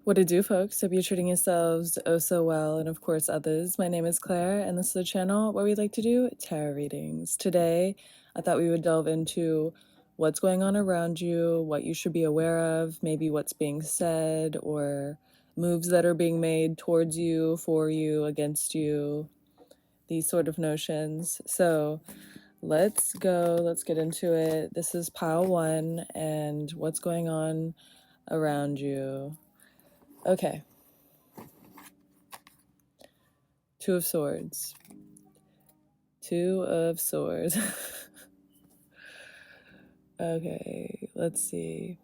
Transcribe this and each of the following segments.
What to do, folks? Hope you're treating yourselves oh so well, and of course others. My name is Claire, and this is a channel where we like to do tarot readings. Today, I thought we would delve into what's going on around you, what you should be aware of, maybe what's being said, or moves that are being made towards you, for you, against you, these sort of notions. So let's go, let's get into it. This is pile one, and what's going on around you. Okay. Two of Swords. Two of Swords. Okay, let's see.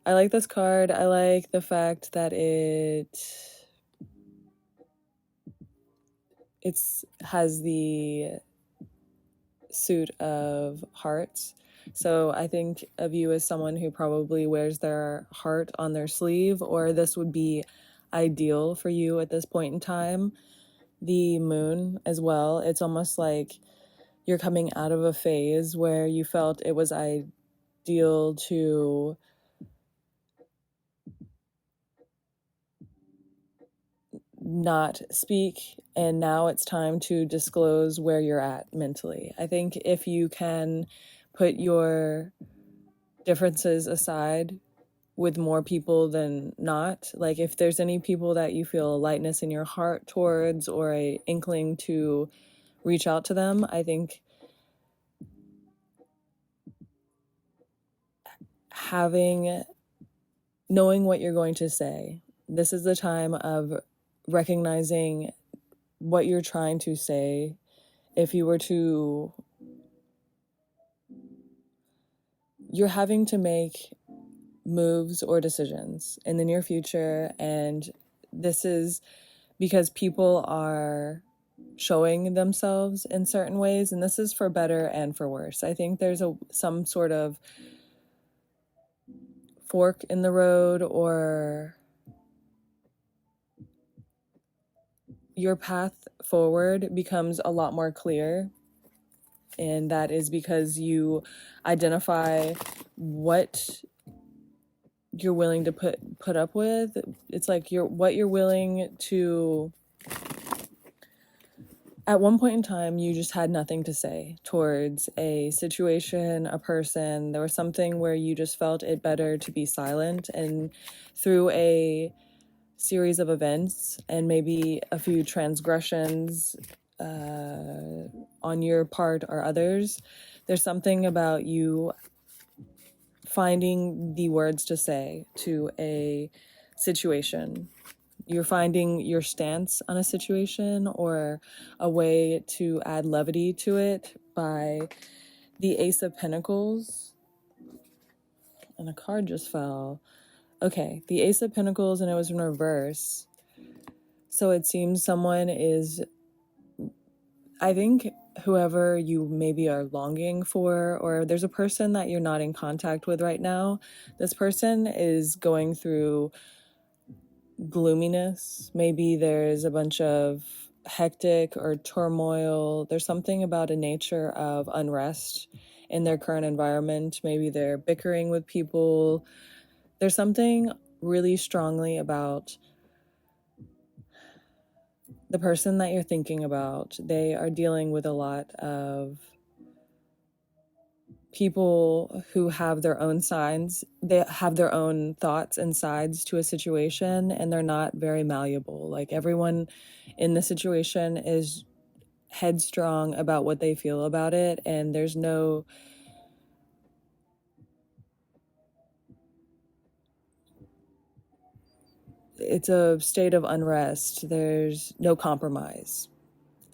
I like this card. I like the fact that it has the suit of hearts. So I think of you as someone who probably wears their heart on their sleeve, or this would be ideal for you at this point in time. The moon as well. It's almost like you're coming out of a phase where you felt it was ideal to not speak, and now it's time to disclose where you're at mentally. I think if you can put your differences aside with more people than not, like if there's any people that you feel a lightness in your heart towards or a inkling to reach out to them, I think knowing what you're going to say, this is the time of recognizing what you're trying to say. If you were to, you're having to make moves or decisions in the near future, and this is because people are showing themselves in certain ways, and this is for better and for worse. I think there's some sort of fork in the road, or your path forward becomes a lot more clear, and that is because you identify what you're willing to put up with. It's like what you're willing to. At one point in time, you just had nothing to say towards a situation, a person. There was something where you just felt it better to be silent, and through a series of events and maybe a few transgressions on your part or others, there's something about you finding the words to say to a situation. You're finding your stance on a situation or a way to add levity to it by the Ace of Pentacles. And a card just fell. Okay, the Ace of Pentacles, and it was in reverse. So it seems someone is, I think whoever you maybe are longing for, or there's a person that you're not in contact with right now. This person is going through gloominess. Maybe there's a bunch of hectic or turmoil. There's something about a nature of unrest in their current environment. Maybe they're bickering with people. There's something really strongly about the person that you're thinking about. They are dealing with a lot of people who have their own sides. They have their own thoughts and sides to a situation, and they're not very malleable. Like everyone in the situation is headstrong about what they feel about it, and there's no it's a state of unrest. There's no compromise.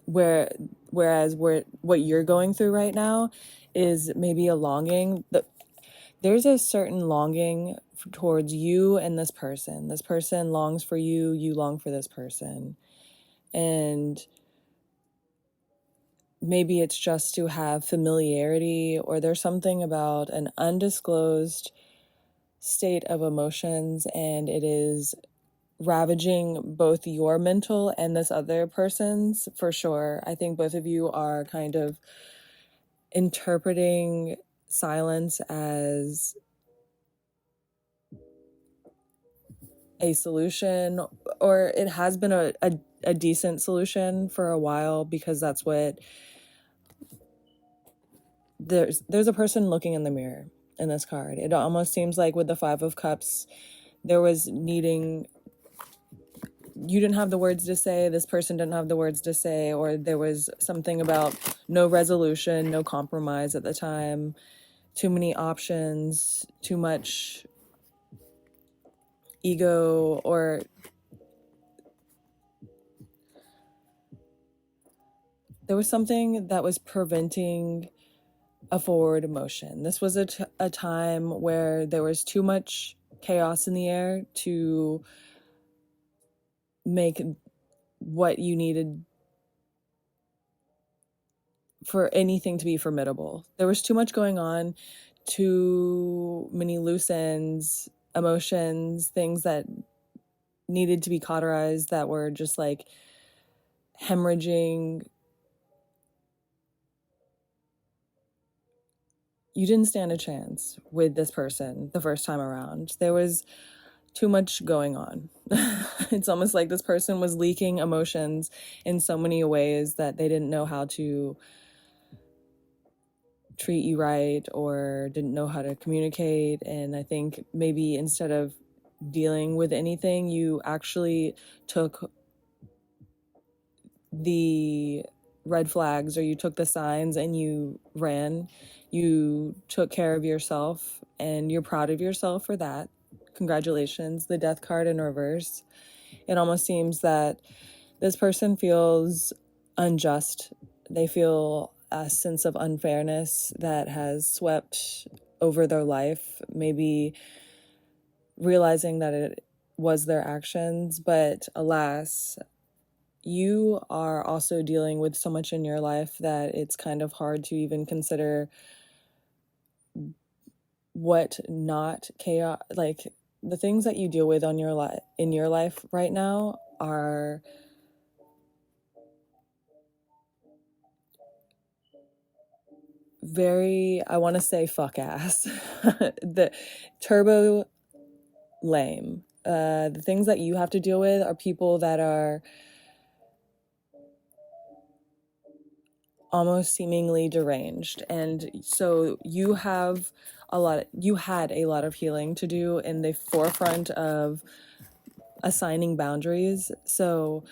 Whereas what you're going through right now is maybe a longing. There's a certain longing towards you and this person. This person longs for you, you long for this person. And maybe it's just to have familiarity, or there's something about an undisclosed state of emotions, and it is ravaging both your mental and this other person's, for sure. I think both of you are kind of interpreting silence as, a solution, or it has been a decent solution for a while, because that's what there's a person looking in the mirror in this card. It almost seems like with the Five of Cups, there was needing, you didn't have the words to say, this person didn't have the words to say, or there was something about no resolution, no compromise at the time, too many options, too much ego, or there was something that was preventing a forward motion. This was a time where there was too much chaos in the air to make what you needed for anything to be formidable. There was too much going on, too many loose ends, emotions, things that needed to be cauterized that were just like hemorrhaging. You didn't stand a chance with this person the first time around. There was too much going on. It's almost like this person was leaking emotions in so many ways that they didn't know how to treat you right, or didn't know how to communicate. And I think maybe instead of dealing with anything, you actually took the red flags, or you took the signs and you ran. You took care of yourself, and you're proud of yourself for that. Congratulations. The Death card in reverse. It almost seems that this person feels unjust. They feel a sense of unfairness that has swept over their life, maybe realizing that it was their actions. But alas, you are also dealing with so much in your life that it's kind of hard to even consider what not chaos, like the things that you deal with on your in your life right now are very, I want to say fuck ass. The turbo lame. The things that you have to deal with are people that are almost seemingly deranged. And so you had a lot of healing to do in the forefront of assigning boundaries. So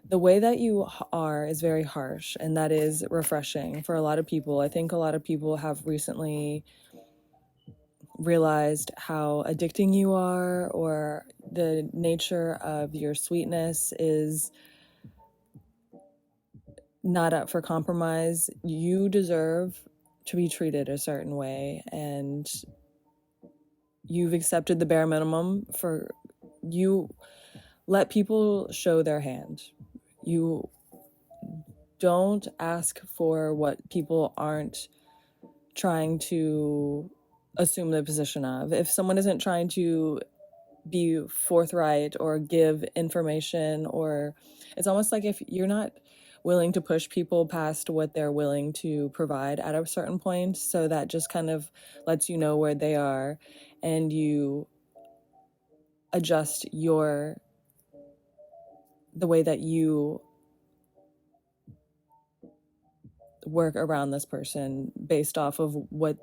the way that you are is very harsh, and that is refreshing for a lot of people. I think a lot of people have recently realized how addicting you are, or the nature of your sweetness is not up for compromise. You deserve to be treated a certain way, and you've accepted the bare minimum. For you let people show their hand. You don't ask for what people aren't trying to assume the position of. If someone isn't trying to be forthright or give information, or it's almost like if you're not willing to push people past what they're willing to provide at a certain point, so that just kind of lets you know where they are, and you adjust the way that you work around this person based off of what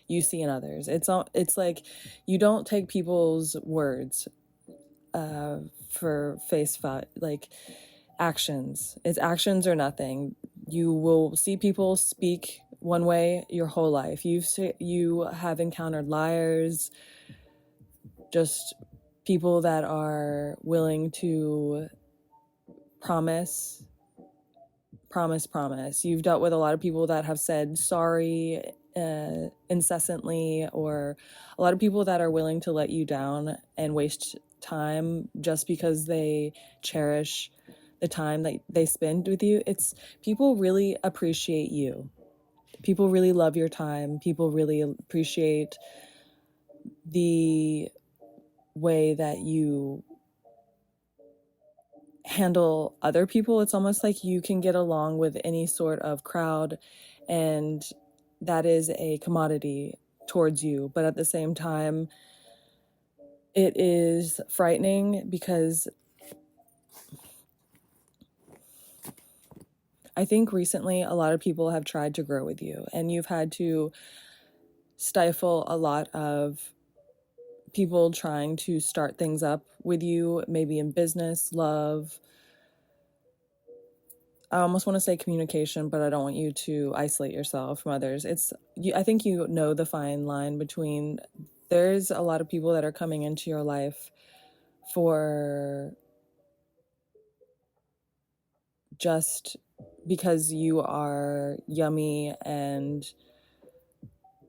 you see in others. It's like you don't take people's words for face value, like actions. It's actions or nothing. You will see people speak one way your whole life. You have encountered liars, just people that are willing to promise. You've dealt with a lot of people that have said sorry incessantly, or a lot of people that are willing to let you down and waste time just because they cherish the time that they spend with you. It's people really appreciate you. People really love your time. People really appreciate the way that you handle other people. It's almost like you can get along with any sort of crowd, and that is a commodity towards you. But at the same time, it is frightening because I think recently a lot of people have tried to grow with you, and you've had to stifle a lot of people trying to start things up with you, maybe in business, love. I almost want to say communication, but I don't want you to isolate yourself from others. I think you know the fine line between, there's a lot of people that are coming into your life for just because you are yummy and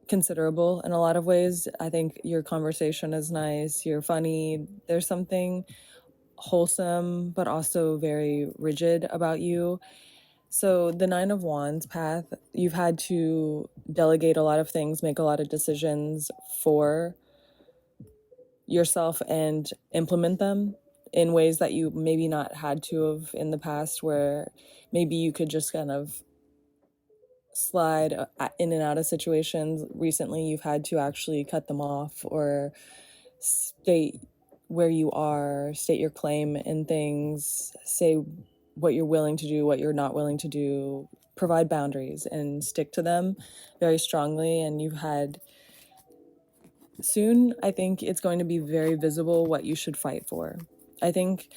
considerable in a lot of ways. I think your conversation is nice, you're funny, there's something wholesome but also very rigid about you. So the Nine of Wands path, you've had to delegate a lot of things, make a lot of decisions for yourself and implement them in ways that you maybe not had to have in the past, where maybe you could just kind of slide in and out of situations. Recently, you've had to actually cut them off or state where you are, state your claim in things, say what you're willing to do, what you're not willing to do, provide boundaries and stick to them very strongly. And you've had, soon, I think it's going to be very visible what you should fight for. I think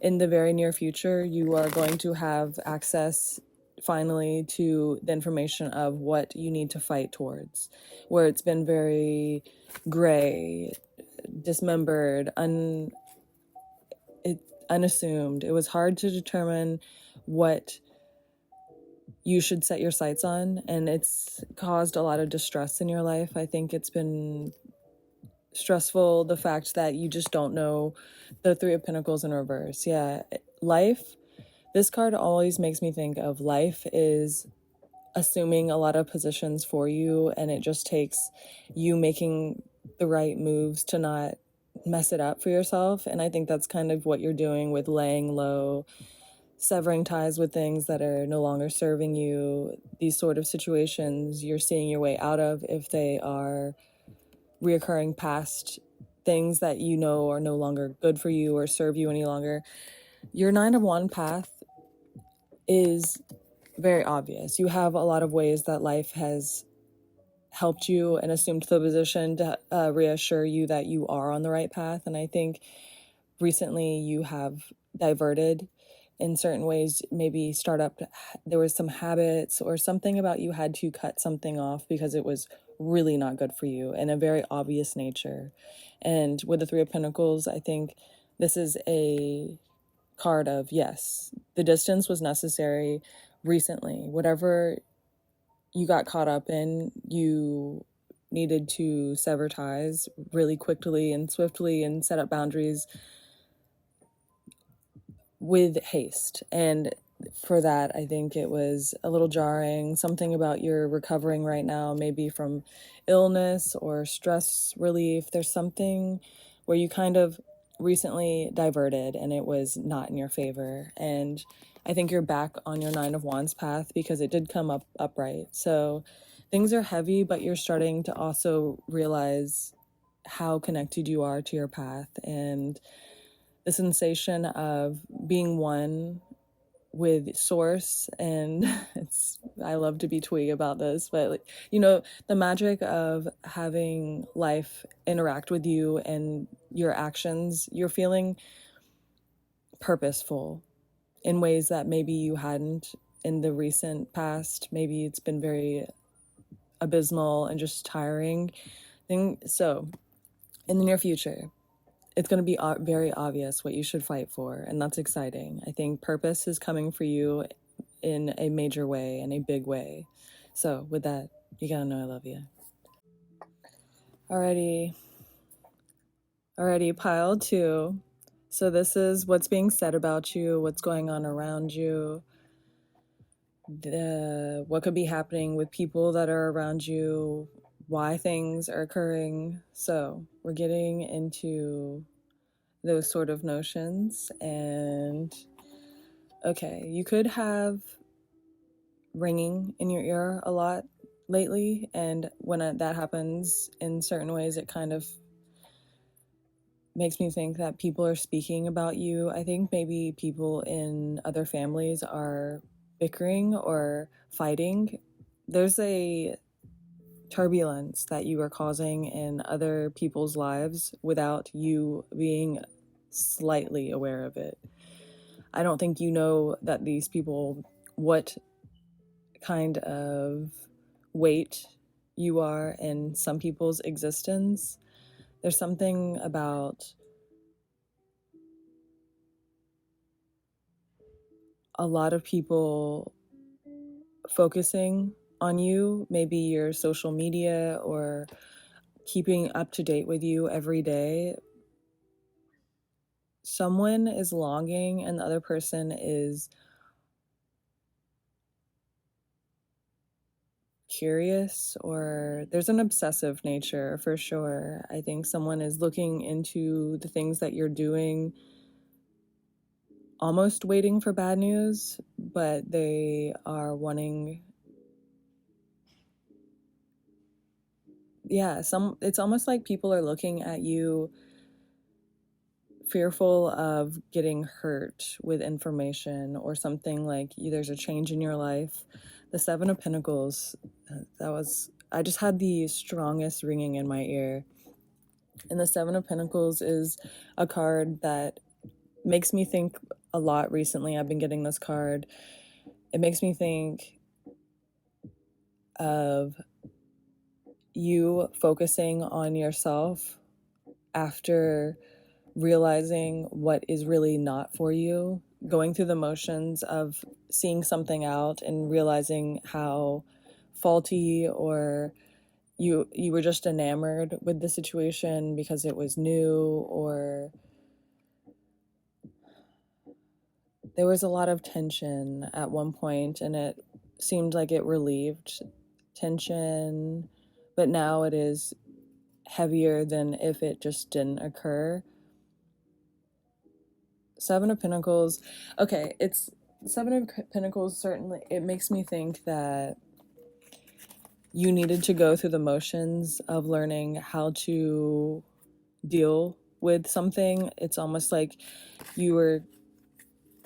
in the very near future, you are going to have access finally to the information of what you need to fight towards, where it's been very gray, dismembered, unassumed. It was hard to determine what you should set your sights on, and it's caused a lot of distress in your life. I think it's been stressful, the fact that you just don't know. The Three of Pentacles in reverse. Yeah, life, this card always makes me think of life is assuming a lot of positions for you, and it just takes you making the right moves to not mess it up for yourself. And I think that's kind of what you're doing with laying low, severing ties with things that are no longer serving you. These sort of situations you're seeing your way out of if they are reoccurring past things that you know are no longer good for you or serve you any longer. Your Nine of Wands path is very obvious. You have a lot of ways that life has helped you and assumed the position to reassure you that you are on the right path. And I think recently you have diverted in certain ways, maybe there was some habits or something about you had to cut something off because it was really not good for you in a very obvious nature. And with the Three of Pentacles, I think this is a card of, yes, the distance was necessary recently. Whatever you got caught up in, you needed to sever ties really quickly and swiftly and set up boundaries with haste. And for that, I think it was a little jarring. Something about your recovering right now, maybe from illness or stress relief. There's something where you kind of recently diverted and it was not in your favor. And I think you're back on your Nine of Wands path because it did come up upright. So things are heavy, but you're starting to also realize how connected you are to your path and the sensation of being one with source. And I love to be twee about this, but the magic of having life interact with you and your actions, you're feeling purposeful in ways that maybe you hadn't in the recent past. Maybe it's been very abysmal and just tiring thing. So in the near future, it's going to be very obvious what you should fight for, and that's exciting. I think purpose is coming for you in a major way, in a big way. So with that, you gotta know I love you. Alrighty, pile two. So this is what's being said about you, what's going on around you, what could be happening with people that are around you, why things are occurring. So we're getting into those sort of notions. And okay, you could have ringing in your ear a lot lately, and when that happens in certain ways, it kind of makes me think that people are speaking about you. I think maybe people in other families are bickering or fighting. There's a turbulence that you are causing in other people's lives without you being slightly aware of it. I don't think you know that these people, what kind of weight you are in some people's existence. There's something about a lot of people focusing on you, maybe your social media or keeping up to date with you every day. Someone is longing and the other person is curious, or there's an obsessive nature for sure. I think someone is looking into the things that you're doing, almost waiting for bad news, but they are wanting, it's almost like people are looking at you fearful of getting hurt with information or something, like there's a change in your life. The Seven of Pentacles, I just had the strongest ringing in my ear. And the Seven of Pentacles is a card that makes me think a lot recently. I've been getting this card. It makes me think of you focusing on yourself after realizing what is really not for you, going through the motions of seeing something out and realizing how faulty or you were just enamored with the situation because it was new, or there was a lot of tension at one point and it seemed like it relieved tension, but now it is heavier than if it just didn't occur. Seven of Pentacles. Okay, it's Seven of Pentacles. Certainly, it makes me think that you needed to go through the motions of learning how to deal with something. It's almost like you were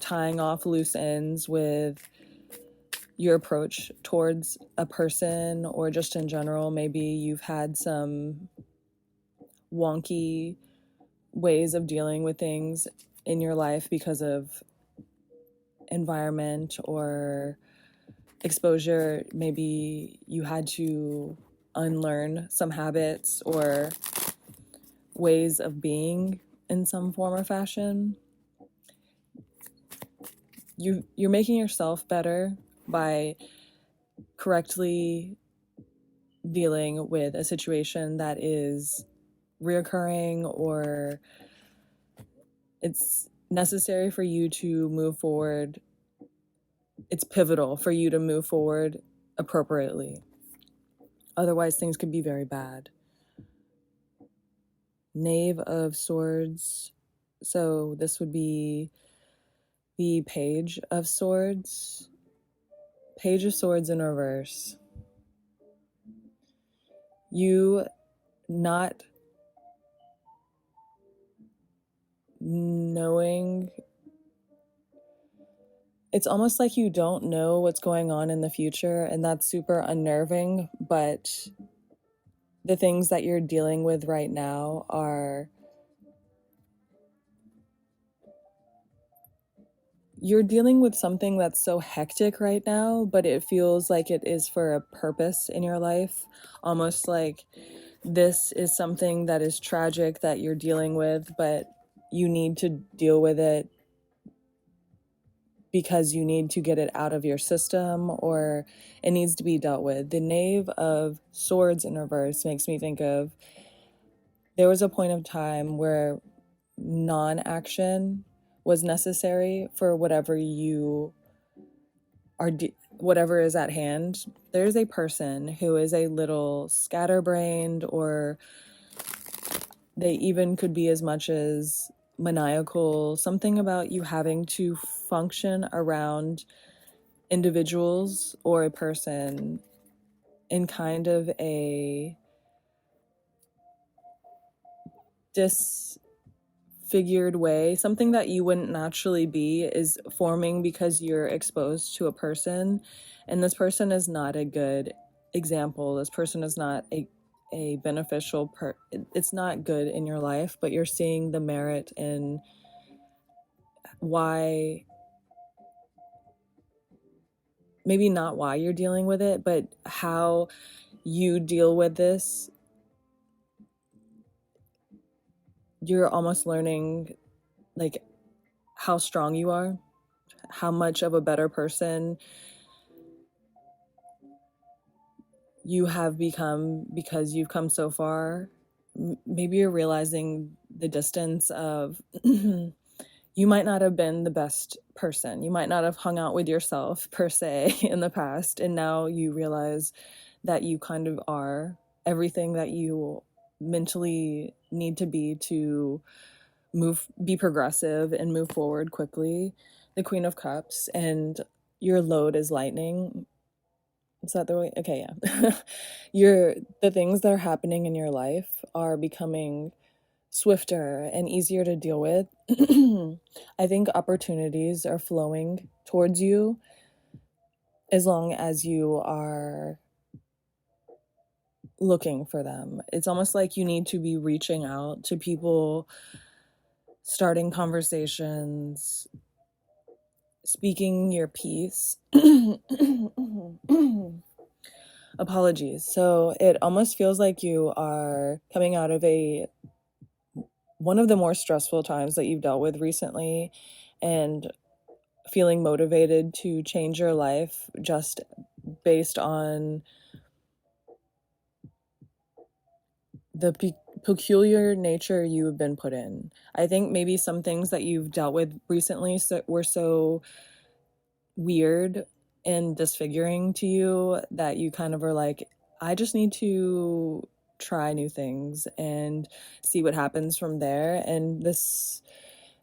tying off loose ends with your approach towards a person, or just in general. Maybe you've had some wonky ways of dealing with things in your life because of environment or exposure. Maybe you had to unlearn some habits or ways of being in some form or fashion. You're making yourself better by correctly dealing with a situation that is reoccurring, or it's necessary for you to move forward. It's pivotal for you to move forward appropriately. Otherwise, things could be very bad. Knave of Swords. So this would be the Page of Swords. Page of Swords in reverse. You not knowing, it's almost like you don't know what's going on in the future, and that's super unnerving, but the things that you're dealing with right now are, you're dealing with something that's so hectic right now, but it feels like it is for a purpose in your life. Almost like this is something that is tragic that you're dealing with, but you need to deal with it because you need to get it out of your system, or it needs to be dealt with. The Knave of Swords in reverse makes me think of, there was a point of time where non-action was necessary for whatever you are, whatever is at hand. There's a person who is a little scatterbrained, or they even could be as much as maniacal. Something about you having to function around individuals or a person in kind of a disfigured way, something that you wouldn't naturally be is forming because you're exposed to a person, and this person is not a good example. This person is not a beneficial it's not good in your life, but you're seeing the merit in why, maybe not why you're dealing with it, but how you deal with this. You're almost learning like how strong you are, how much of a better person you have become because you've come so far. Maybe you're realizing the distance of you might not have been the best person. You might not have hung out with yourself per se in the past. And now you realize that you kind of are everything that you mentally need to be to be progressive and move forward quickly. The Queen of Cups, and your load is lightning. Is that the way? Okay, yeah. The things that are happening in your life are becoming swifter and easier to deal with. I think opportunities are flowing towards you as long as you are looking for them. It's almost like you need to be reaching out to people, starting conversations, speaking your piece. Apologies. So it almost feels like you are coming out of one of the more stressful times that you've dealt with recently, and feeling motivated to change your life just based on the peculiar nature you have been put in. I think maybe some things that you've dealt with recently were so weird and disfiguring to you that you kind of are like, I just need to try new things and see what happens from there. And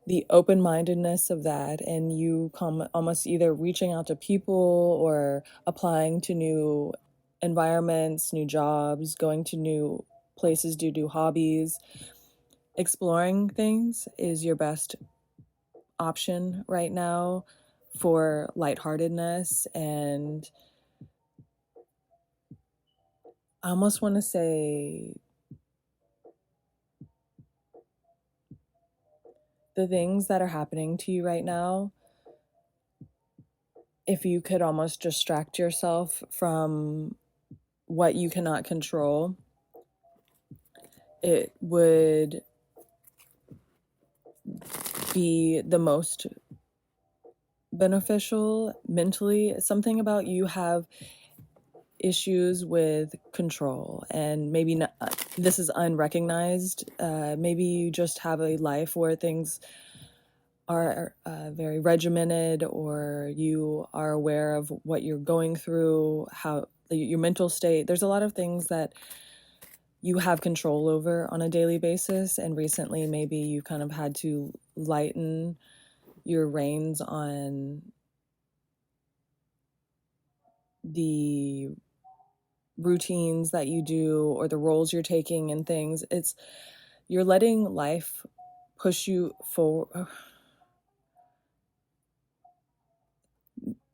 the open-mindedness of that, and you come almost either reaching out to people or applying to new environments, new jobs, going to new places to do hobbies. Exploring things is your best option right now for lightheartedness. And I almost want to say the things that are happening to you right now, if you could almost distract yourself from what you cannot control, it would be the most beneficial mentally. Something about you have issues with control, and maybe not, this is unrecognized. Maybe you just have a life where things are very regimented, or you are aware of what you're going through, how your mental state. There's a lot of things that you have control over on a daily basis, and recently maybe you kind of had to lighten your reins on the routines that you do or the roles you're taking and things. You're letting life push you forward.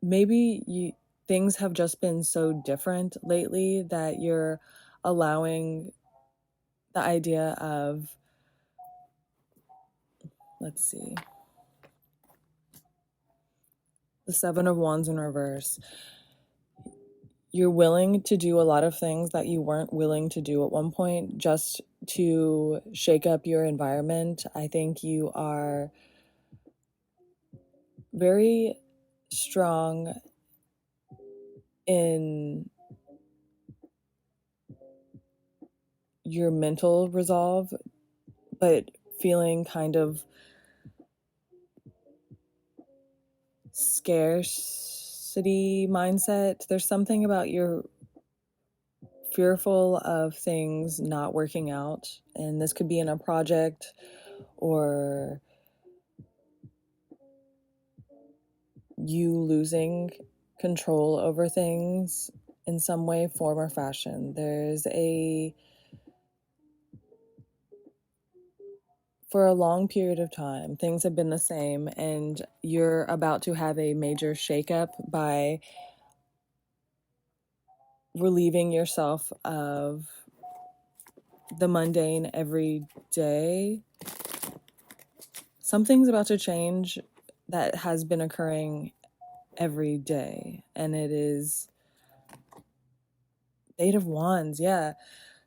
Maybe things have just been so different lately that you're allowing the idea of, let's see, the Seven of Wands in reverse. You're willing to do a lot of things that you weren't willing to do at one point just to shake up your environment. I think you are very strong in your mental resolve, but feeling kind of scarcity mindset. There's something about you're fearful of things not working out, and this could be in a project or you losing control over things in some way, form, or fashion. There's for a long period of time, things have been the same, and you're about to have a major shakeup by relieving yourself of the mundane every day. Something's about to change that has been occurring every day, and it is the Eight of Wands. Yeah.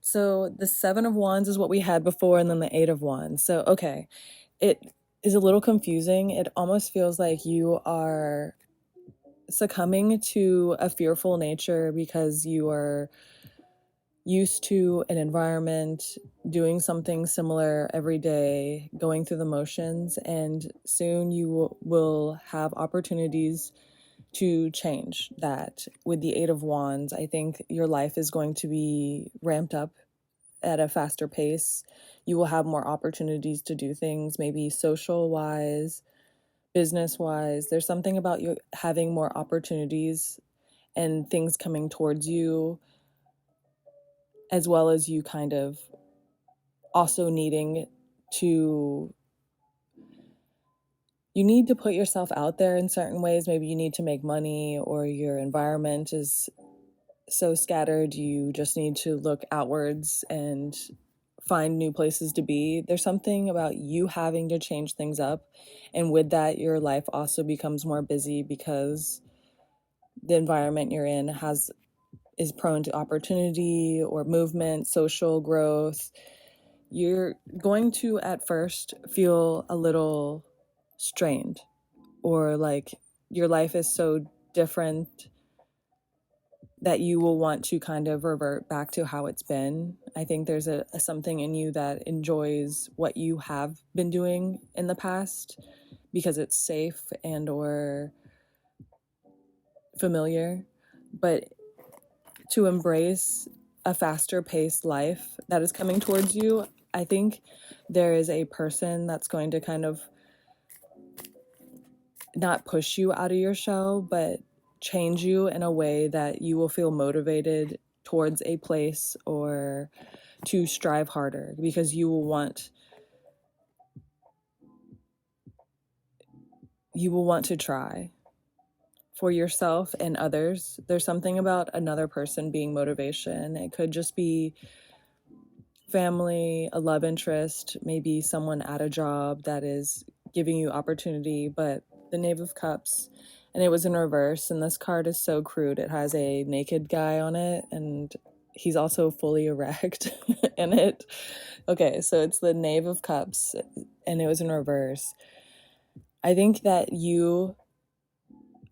So the Seven of Wands is what we had before, and then the Eight of Wands. So, okay, it is a little confusing. It almost feels like you are succumbing to a fearful nature because you are used to an environment, doing something similar every day, going through the motions, and soon you will have opportunities to change that. With the Eight of Wands, I think your life is going to be ramped up at a faster pace. You will have more opportunities to do things, maybe social wise, business wise. There's something about you having more opportunities and things coming towards you, as well as you kind of also needing to, you need to put yourself out there in certain ways. Maybe you need to make money, or your environment is so scattered you just need to look outwards and find new places to be. There's something about you having to change things up, and with that your life also becomes more busy because the environment you're in is prone to opportunity or movement, social growth. You're going to at first feel a little strained, or like your life is so different that you will want to kind of revert back to how it's been. I think there's a something in you that enjoys what you have been doing in the past because it's safe and or familiar. But to embrace a faster paced life that is coming towards you, I think there is a person that's going to kind of not push you out of your shell, but change you in a way that you will feel motivated towards a place or to strive harder, because you will want to try for yourself and others. There's something about another person being motivation. It could just be family, a love interest, maybe someone at a job that is giving you opportunity. But the Knave of Cups, and it was in reverse, and this card is so crude. It has a naked guy on it, and he's also fully erect in it. Okay, so it's the Knave of Cups, and it was in reverse. I think that you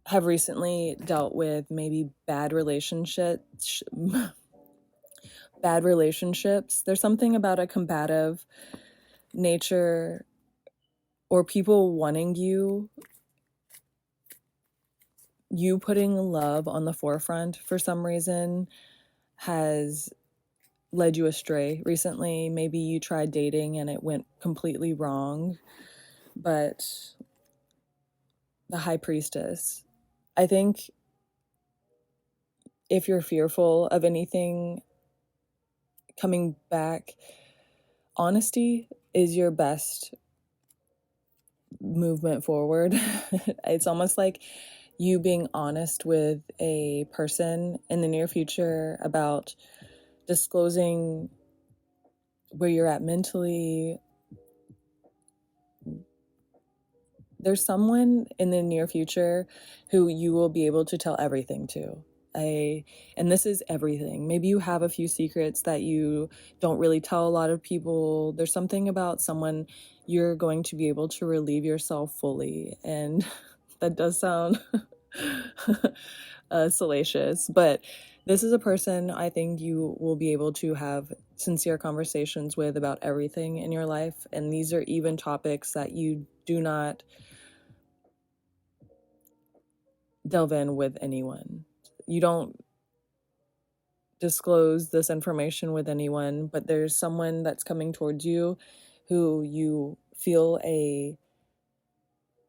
have recently dealt with maybe bad relationships. There's something about a combative nature, or people wanting you putting love on the forefront for some reason has led you astray recently. Maybe you tried dating and it went completely wrong. But the High Priestess, I think if you're fearful of anything coming back, honesty is your best movement forward. It's almost like you being honest with a person in the near future about disclosing where you're at mentally. There's someone in the near future who you will be able to tell everything to. And this is everything. Maybe you have a few secrets that you don't really tell a lot of people. There's something about someone you're going to be able to relieve yourself fully. And that does sound salacious, but this is a person I think you will be able to have sincere conversations with about everything in your life. And these are even topics that you do not delve in with anyone. You don't disclose this information with anyone, but there's someone that's coming towards you who you feel a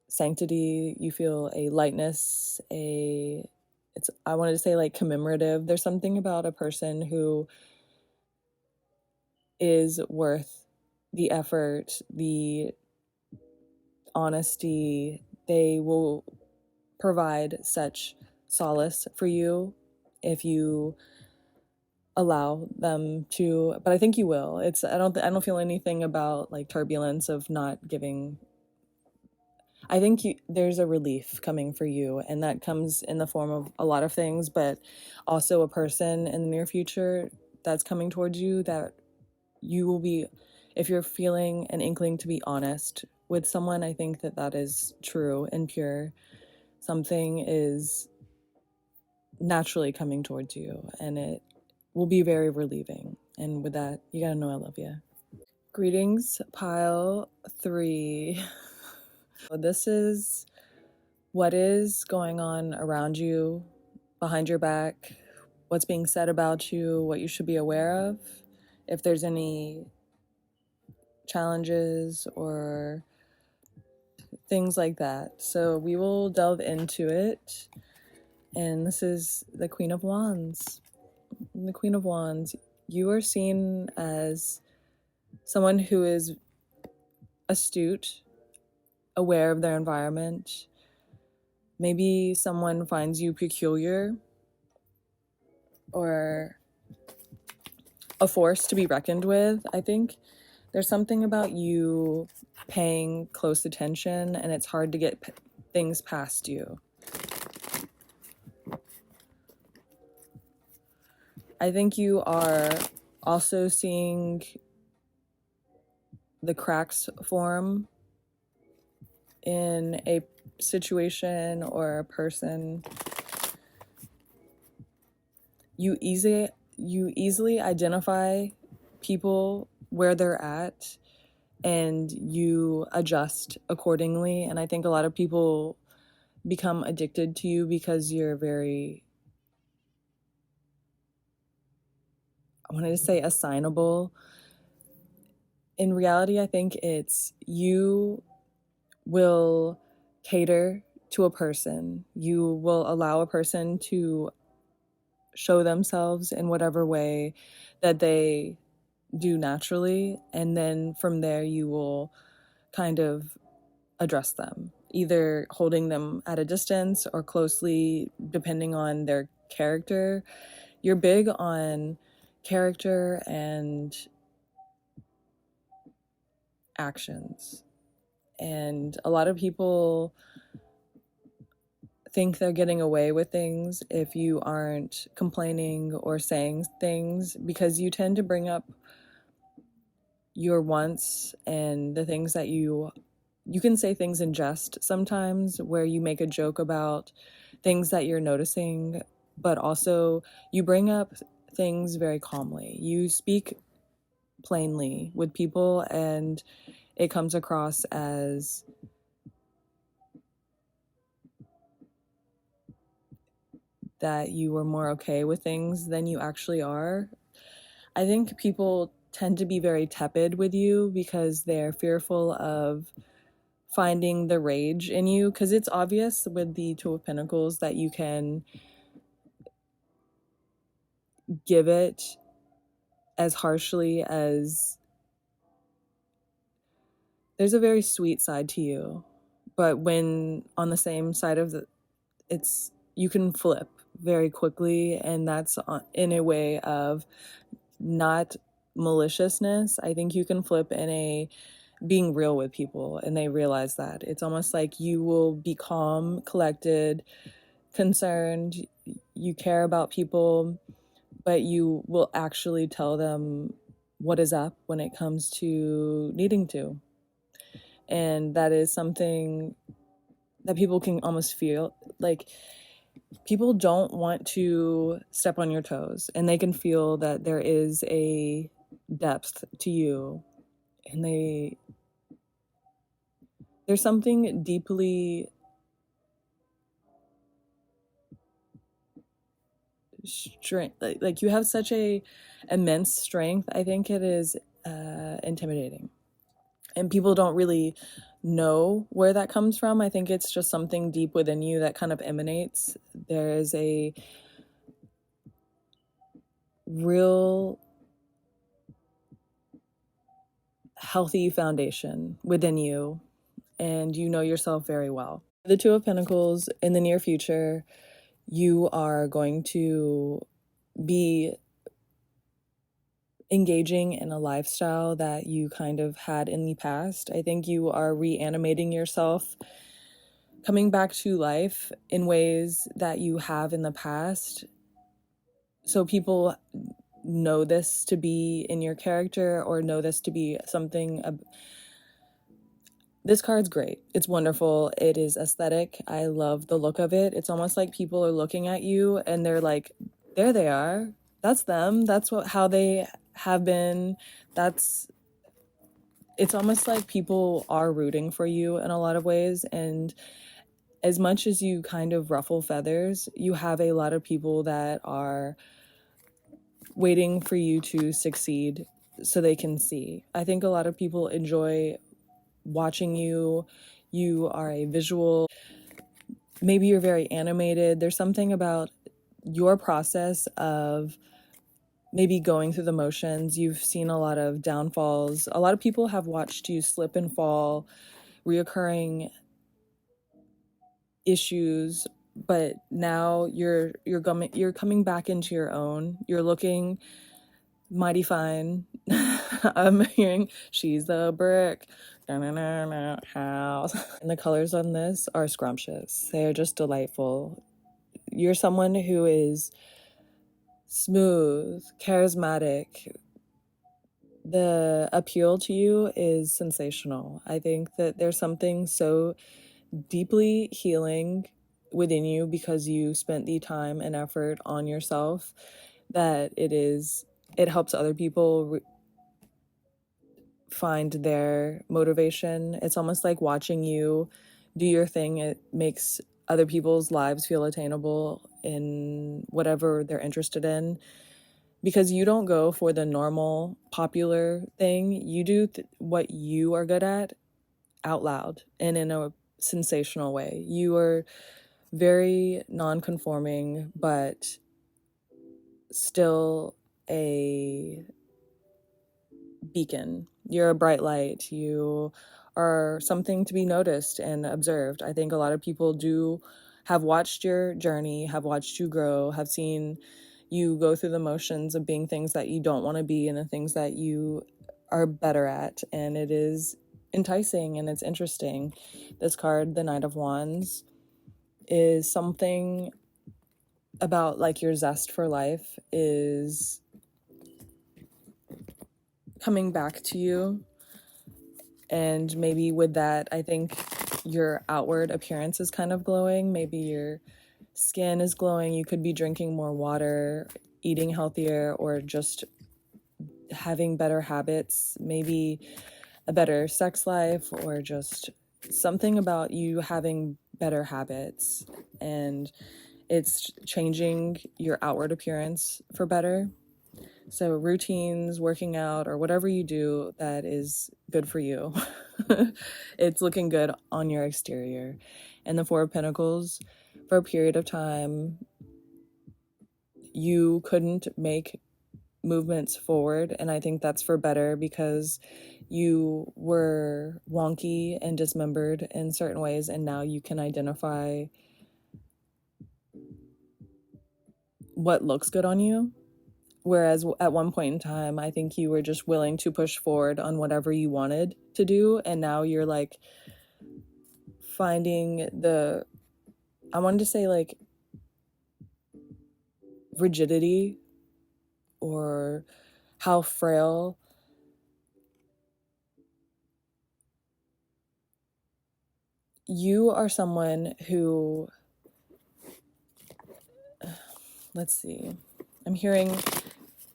sanctity, you feel a lightness, I wanted to say like commemorative. There's something about a person who is worth the effort, the honesty, they will provide such solace for you if you allow them to. But I think you will. I don't feel anything about like turbulence of not giving. I think there's a relief coming for you, and that comes in the form of a lot of things, but also a person in the near future that's coming towards you that you will be, if you're feeling an inkling to be honest with someone, I think that is true and pure. Something is naturally coming towards you, and it will be very relieving. And with that, you gotta know I love you. Greetings, pile 3. This is what is going on around you, behind your back, what's being said about you, what you should be aware of, if there's any challenges or things like that. So we will delve into it. And this is the Queen of Wands. The Queen of Wands, you are seen as someone who is astute, aware of their environment. Maybe someone finds you peculiar or a force to be reckoned with. I think there's something about you paying close attention, and it's hard to get things past you. I think you are also seeing the cracks form in a situation or a person. You easily identify people where they're at, and you adjust accordingly. And I think a lot of people become addicted to you because you're very, I wanted to say assignable. In reality, I think it's you will cater to a person. You will allow a person to show themselves in whatever way that they do naturally. And then from there, you will kind of address them, either holding them at a distance or closely, depending on their character. You're big on character and actions. And a lot of people think they're getting away with things if you aren't complaining or saying things, because you tend to bring up your wants and the things that you can say things in jest sometimes, where you make a joke about things that you're noticing, but also you bring up things very calmly. You speak plainly with people, and it comes across as that you are more okay with things than you actually are. I think people tend to be very tepid with you because they're fearful of finding the rage in you, because it's obvious with the Two of Pentacles that you can give it as harshly as, there's a very sweet side to you, but when on the same side of it's, you can flip very quickly, and that's in a way of not maliciousness. I think you can flip in a being real with people, and they realize that. It's almost like you will be calm, collected, concerned, you care about people, but you will actually tell them what is up when it comes to needing to. And that is something that people can almost feel. Like, people don't want to step on your toes, and they can feel that there is a depth to you, and there's something deeply strength, like you have such a immense strength. I think it is intimidating, and people don't really know where that comes from. I think it's just something deep within you that kind of emanates. There is a real healthy foundation within you, and you know yourself very well. The Two of Pentacles, in the near future, you are going to be engaging in a lifestyle that you kind of had in the past. I think you are reanimating yourself, coming back to life in ways that you have in the past. So people know this to be in your character, or know this to be something. This card's great. It's wonderful. It is aesthetic. I love the look of it. It's almost like people are looking at you and they're like, there they are. That's them. That's how they have been. It's almost like people are rooting for you in a lot of ways. And as much as you kind of ruffle feathers, you have a lot of people that are waiting for you to succeed so they can see. I think a lot of people enjoy watching you. You are a visual. Maybe you're very animated. There's something about your process of maybe going through the motions. You've seen a lot of downfalls. A lot of people have watched you slip and fall, reoccurring issues, but now you're coming back into your own. You're looking mighty fine. I'm hearing she's the brick. House. And the colors on this are scrumptious. They are just delightful. You're someone who is smooth, charismatic. The appeal to you is sensational. I think that there's something so deeply healing within you because you spent the time and effort on yourself that it helps other people find their motivation. It's almost like watching you do your thing. It makes other people's lives feel attainable in whatever they're interested in, because you don't go for the normal popular thing. You do what you are good at out loud and in a sensational way. You are very non-conforming, but still a beacon. You're a bright light. You are something to be noticed and observed. I think a lot of people have watched your journey, have watched you grow, have seen you go through the motions of being things that you don't want to be and the things that you are better at. And it is enticing and it's interesting. This card, the Knight of Wands, is something about like your zest for life is coming back to you. And maybe with that, I think your outward appearance is kind of glowing. Maybe your skin is glowing. You could be drinking more water, eating healthier, or just having better habits, maybe a better sex life, or just something about you having better habits. And it's changing your outward appearance for better. So routines, working out, or whatever you do that is good for you. It's looking good on your exterior. And the Four of Pentacles, for a period of time, you couldn't make movements forward. And I think that's for better, because you were wonky and dismembered in certain ways. And now you can identify what looks good on you. Whereas at one point in time, I think you were just willing to push forward on whatever you wanted to do. And now you're like finding I wanted to say like rigidity, or how frail you are. Someone who, let's see, I'm hearing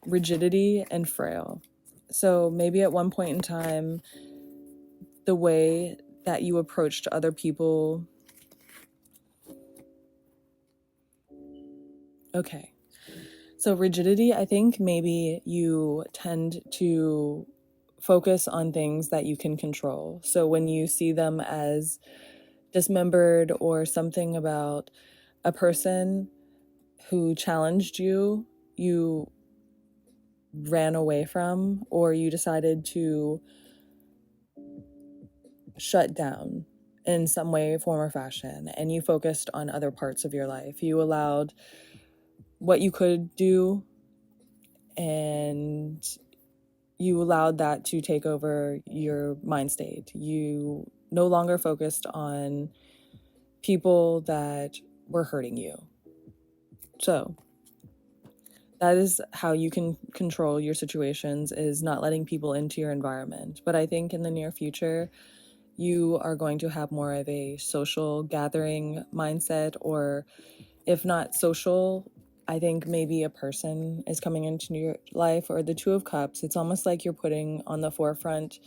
rigidity and frail. So maybe at one point in time, the way that you approached other people. Okay. So rigidity, I think maybe you tend to focus on things that you can control. So when you see them as dismembered, or something about a person who challenged you, you ran away from, or you decided to shut down in some way, form, or fashion, and you focused on other parts of your life. You allowed what you could do, and you allowed that to take over your mind state. You no longer focused on people that were hurting you. So that is how you can control your situations, is not letting people into your environment. But I think in the near future, you are going to have more of a social gathering mindset, or if not social, I think maybe a person is coming into your life, or the Two of Cups. It's almost like you're putting on the forefront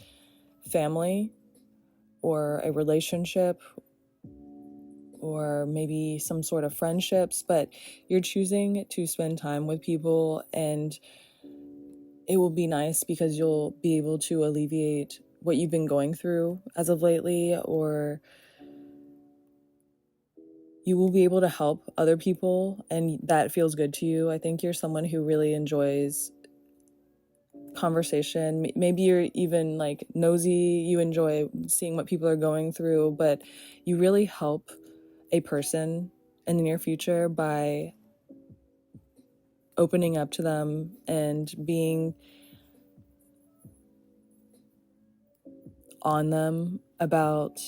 family or a relationship, or maybe some sort of friendships, but you're choosing to spend time with people, and it will be nice because you'll be able to alleviate what you've been going through as of lately, or you will be able to help other people, and that feels good to you. I think you're someone who really enjoys conversation. Maybe you're even like nosy, you enjoy seeing what people are going through, but you really help a person in the near future by opening up to them and being on them about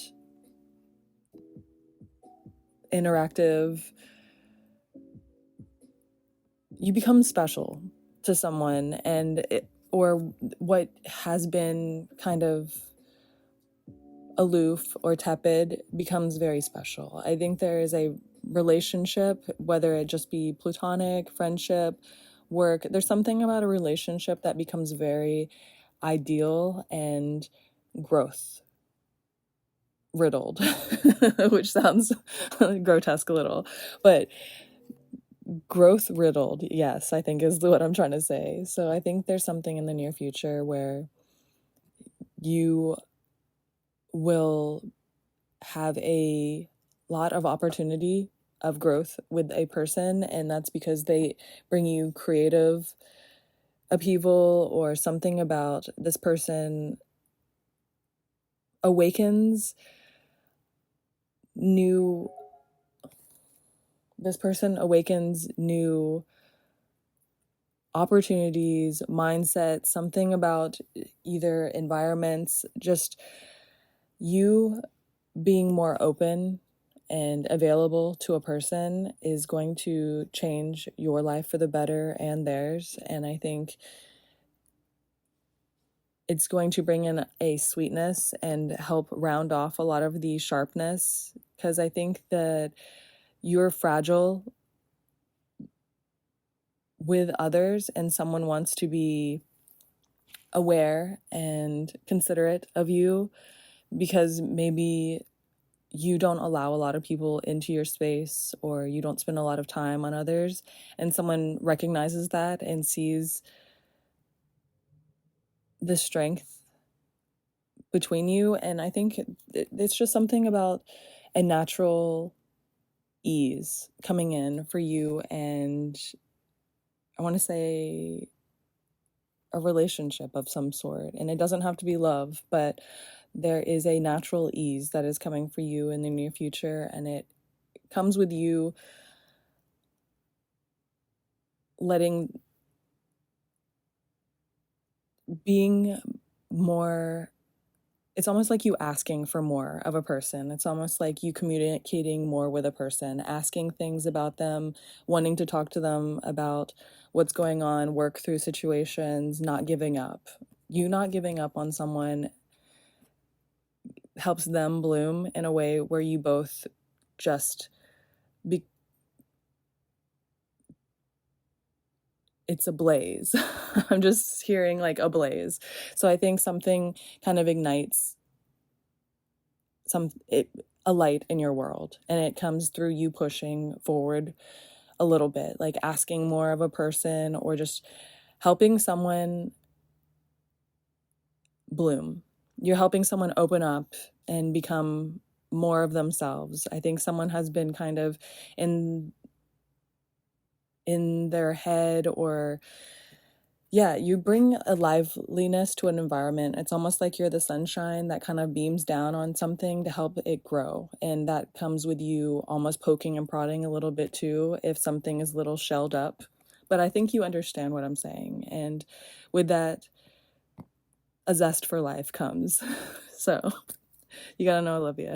interactive. You become special to someone, and or what has been kind of aloof or tepid becomes very special. I think there is a relationship, whether it just be platonic, friendship, work, there's something about a relationship that becomes very ideal and growth riddled, which sounds grotesque a little, but growth riddled, yes, I think is what I'm trying to say. So I think there's something in the near future where you will have a lot of opportunity of growth with a person, and that's because they bring you creative upheaval, or something about this person awakens new opportunities, mindset, something about either environments, just you being more open and available to a person is going to change your life for the better and theirs. And I think it's going to bring in a sweetness and help round off a lot of the sharpness, because I think that you're fragile with others, and someone wants to be aware and considerate of you because maybe you don't allow a lot of people into your space, or you don't spend a lot of time on others, and someone recognizes that and sees the strength between you. And I think it's just something about a natural ease coming in for you, and I want to say a relationship of some sort. And it doesn't have to be love, but there is a natural ease that is coming for you in the near future, and it comes with you being more, it's almost like you asking for more of a person. It's almost like you communicating more with a person, asking things about them, wanting to talk to them about what's going on, work through situations, not giving up. You not giving up on someone helps them bloom in a way where you both just it's a blaze. I'm just hearing like a blaze. So I think something kind of ignites a light in your world, and it comes through you pushing forward a little bit, like asking more of a person, or just helping someone bloom. You're helping someone open up and become more of themselves. I think someone has been kind of in their head, or yeah, you bring a liveliness to an environment. It's almost like you're the sunshine that kind of beams down on something to help it grow. And that comes with you almost poking and prodding a little bit too if something is a little shelled up. But I think you understand what I'm saying. And with that, a zest for life comes. So you gotta know I love you.